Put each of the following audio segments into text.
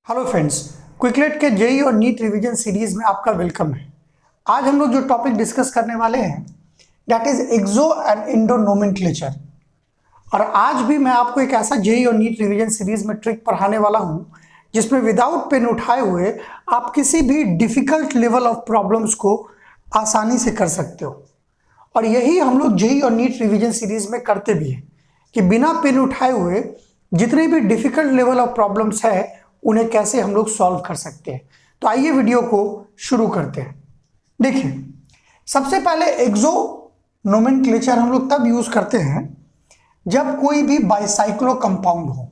Hello friends, क्विकलेट के JEE और NEET revision series में आपका वेलकम है। आज हम लोग जो टॉपिक डिस्कस करने वाले हैं that is exo and endo nomenclature. और आज भी मैं आपको एक ऐसा जेई और नीट रिवीजन सीरीज में ट्रिक पढ़ाने वाला हूं जिसमें विदाउट पेन उठाए हुए आप किसी भी डिफिकल्ट लेवल ऑफ प्रॉब्लम्स को आसानी से कर सकते हो। और यही हम लोग जेई और नीट रिवीजन सीरीज में करते भी हैं कि बिना पेन उठाए हुए जितने भी डिफिकल्ट लेवल ऑफ प्रॉब्लम्स है उन्हें कैसे हम लोग सॉल्व कर सकते हैं। तो आइए वीडियो को शुरू करते हैं। देखिए, सबसे पहले एक्सो नोमेनक्लेचर हम लोग तब यूज करते हैं जब कोई भी बाइसाइक्लो कंपाउंड हो।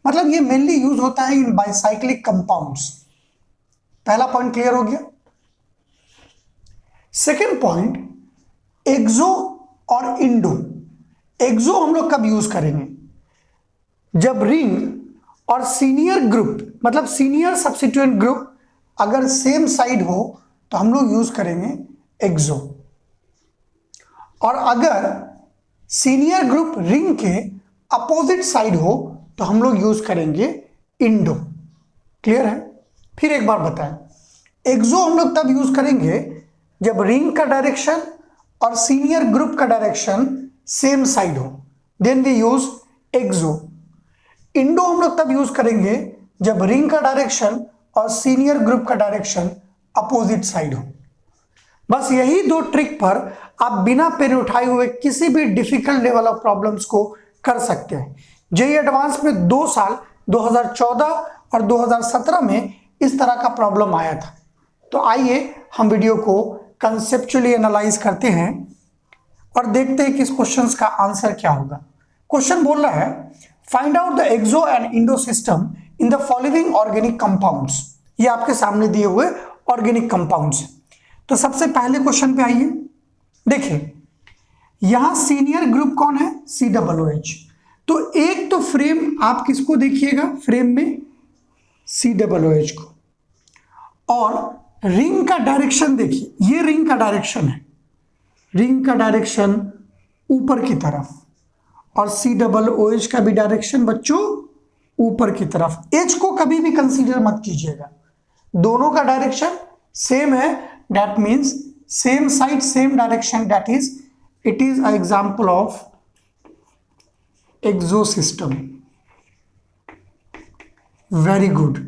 मतलब ये मेनली यूज होता है इन बाइसाइक्लिक कंपाउंड्स। पहला पॉइंट क्लियर हो गया। सेकेंड पॉइंट, एक्सो और इंडो। एक्सो हम लोग कब यूज करेंगे? जब रिंग और सीनियर ग्रुप मतलब सीनियर सब्स्टिट्यूएंट ग्रुप अगर सेम साइड हो तो हम लोग यूज करेंगे एक्सो। और अगर सीनियर ग्रुप रिंग के अपोजिट साइड हो तो हम लोग यूज करेंगे इंडो। क्लियर है? फिर एक बार बताएं, एक्सो हम लोग तब यूज करेंगे जब रिंग का डायरेक्शन और सीनियर ग्रुप का डायरेक्शन सेम साइड हो, then we use exo. Endo हम लोग तब यूज करेंगे जब रिंग का डायरेक्शन और सीनियर ग्रुप का डायरेक्शन अपोजिट साइड हो। बस यही दो ट्रिक पर आप बिना पेन उठाए हुए किसी भी डिफिकल्ट लेवल ऑफ प्रॉब्लम्स को कर सकते हैं। जेई एडवांस में 2 साल 2014 और 2017 में इस तरह का प्रॉब्लम आया था। तो आइए हम वीडियो को कंसेप्चुअली एनालाइज करते हैं और देखते हैं कि इस क्वेश्चन का आंसर क्या होगा। क्वेश्चन बोल रहा है, find out the exo and endo system in the following organic compounds. ये आपके सामने दिए हुए ऑर्गेनिक कंपाउंड्स। तो सबसे पहले क्वेश्चन पे आइए। देखिए, यहां सीनियर ग्रुप कौन है? COOH। तो एक तो फ्रेम आप किसको देखिएगा? फ्रेम में COOH को। और रिंग का डायरेक्शन देखिए, ये रिंग का डायरेक्शन है। रिंग का डायरेक्शन ऊपर की तरफ और COOH का भी डायरेक्शन बच्चों ऊपर की तरफ। H को कभी भी कंसीडर मत कीजिएगा, दोनों का डायरेक्शन सेम है। That means same side same direction, that is it is a example of exo system. Very good.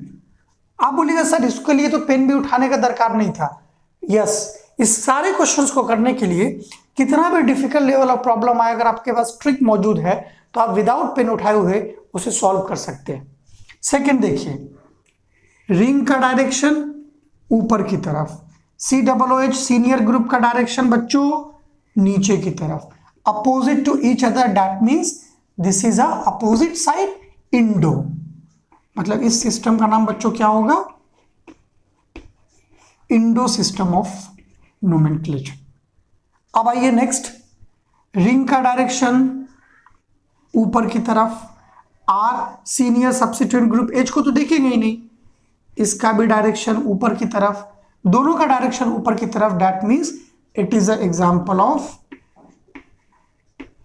आप बोलिएगा सर इसके लिए तो पेन भी उठाने का दरकार नहीं था। यस, इस सारे क्वेश्चंस को करने के लिए कितना भी डिफिकल्ट लेवल ऑफ प्रॉब्लम आए, अगर आपके पास ट्रिक मौजूद है तो आप विदाउट पेन उठाए हुए उसे सॉल्व कर सकते हैं। सेकंड देखिए, रिंग का डायरेक्शन ऊपर की तरफ, COOH सीनियर ग्रुप का डायरेक्शन बच्चों नीचे की तरफ, opposite to each other, that means this is a opposite side endo. मतलब इस सिस्टम का नाम बच्चों क्या होगा? Endo system of nomenclature. अब आइए नेक्स्ट, रिंग का डायरेक्शन ऊपर की तरफ, R senior substituent group, H को तो देखेंगे ही नहीं, इसका भी डायरेक्शन ऊपर की तरफ, दोनों का डायरेक्शन ऊपर की तरफ, that means it is a example of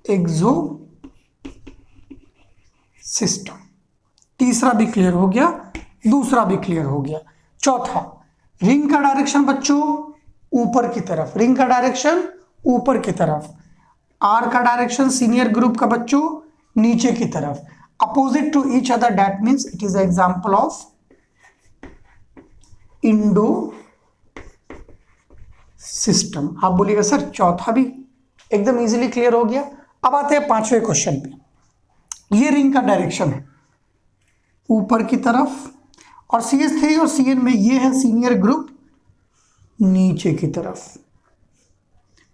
exo system. तीसरा भी क्लियर हो गया, दूसरा भी क्लियर हो गया। चौथा, रिंग का डायरेक्शन बच्चों ऊपर की तरफ, रिंग का डायरेक्शन ऊपर की तरफ, R का डायरेक्शन सीनियर ग्रुप का बच्चों नीचे की तरफ, opposite to each other, that means it is example of endo system. आप बोलिएगा सर चौथा भी एकदम इजीली क्लियर हो गया। अब आते हैं 5वें क्वेश्चन पे। ये रिंग का डायरेक्शन है ऊपर की तरफ और CH3 और CN में ये है सीनियर ग्रुप नीचे की तरफ,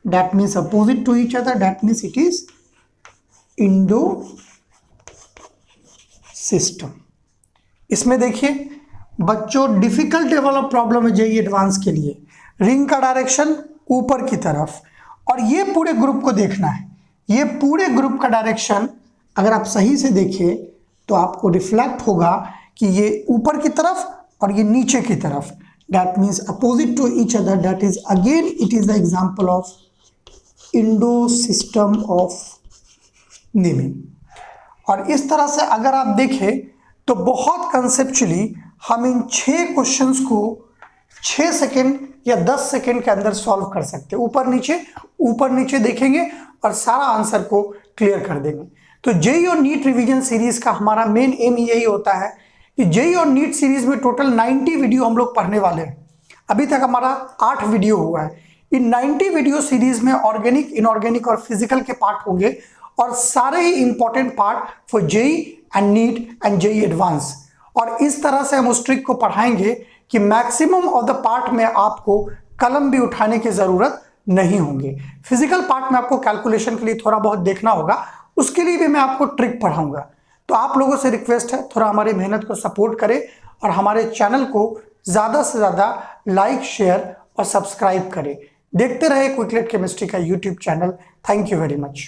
that means opposite to each other, that means it is endo system. इसमें देखिए बच्चों डिफिकल्ट लेवल ऑफ प्रॉब्लम है जेईई एडवांस के लिए। रिंग का डायरेक्शन ऊपर की तरफ और ये पूरे ग्रुप को देखना है। ये पूरे ग्रुप का डायरेक्शन अगर आप सही से देखिए तो आपको रिफ्लेक्ट होगा कि ये ऊपर की तरफ और ये नीचे की तरफ, that means opposite to each other, that is again it is the example of endo system of naming. और इस तरह से अगर आप देखें तो बहुत कंसेप्चुअली हम इन 6 क्वेश्चंस को 6 सेकेंड या 10 सेकेंड के अंदर सॉल्व कर सकते हैं। ऊपर नीचे देखेंगे और सारा आंसर को क्लियर कर देंगे। तो जेईई और नीट रिवीजन सीरीज का हमारा मेन एम यही होता है कि जेईई और नीट सीरीज में टोटल 90 वीडियो हम लोग पढ़ने वाले हैं। अभी तक हमारा 8 वीडियो हुआ है। इन 90 वीडियो सीरीज में ऑर्गेनिक, इनऑर्गेनिक और फिजिकल के पार्ट होंगे और सारे ही important part for JEE and NEET and JEE advance. और इस तरह से हम उस ट्रिक को पढ़ाएंगे कि मैक्सिमम ऑफ द पार्ट में आपको कलम भी उठाने की जरूरत नहीं होगी। फिजिकल पार्ट में आपको कैलकुलेशन के लिए थोड़ा बहुत देखना होगा, उसके लिए भी मैं आपको ट्रिक पढ़ाऊंगा। तो आप लोगों से रिक्वेस्ट है थोड़ा हमारी मेहनत को सपोर्ट करें और हमारे चैनल को ज़्यादा से ज़्यादा लाइक, शेयर और सब्सक्राइब करें। देखते रहे क्विकलेट केमिस्ट्री का YouTube channel. Thank you very much.